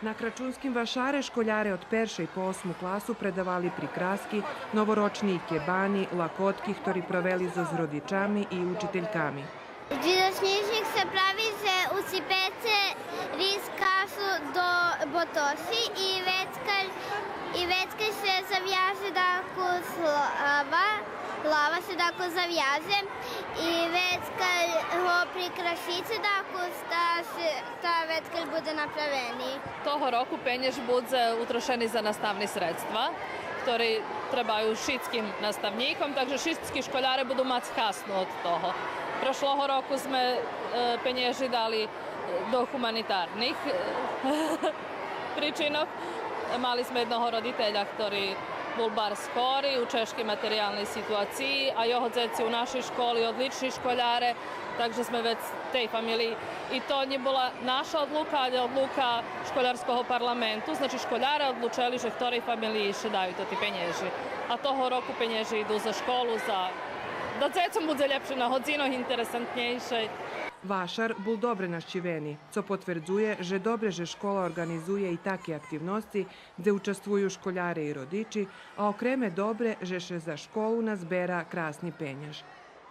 Na Kračunskim vašare školjare od peršej po 8. klasu predavali prikraski, novoročni kebani, lakotki, ktori proveli z rodičami i učiteljkami. Džidosnižnik se pravi že usi pece ris kašu do botoši i vecka se zavjaže tako lava se tako zavjaže i vecka ho prikrašice tako ta vecka bude napraveni. Toho roku penjež budze utrošeni za nastavni sredstva, ktorí trebaju šitskim nastavníkom, takže šitski školjare budu mať kasno od toho. Prošloho roku sme penježi dali do humanitarnih pričinok. Mali sme jednoho roditelja, ktorý bol bar skori u češkej materiálnej situaciji, a jeho djeci u našoj školi odlični školjare, takže sme već tej familiji. I to nije bila naša odluka, ali odluka školjarskog parlamentu. Znači školjare odlučili, že ktorej familiji še daju to ti penježi. A toho roku penježi idu za školu, da djecom bude ljepše na hodzinoh, interesantnejše. Vašar bul dobre naščiveni, co potvrdzuje, že dobre že škola organizuje i take aktivnosti, gde učestvuju školjare i rodiči, a okreme dobre, že še za školu nazbera krasni penjaž.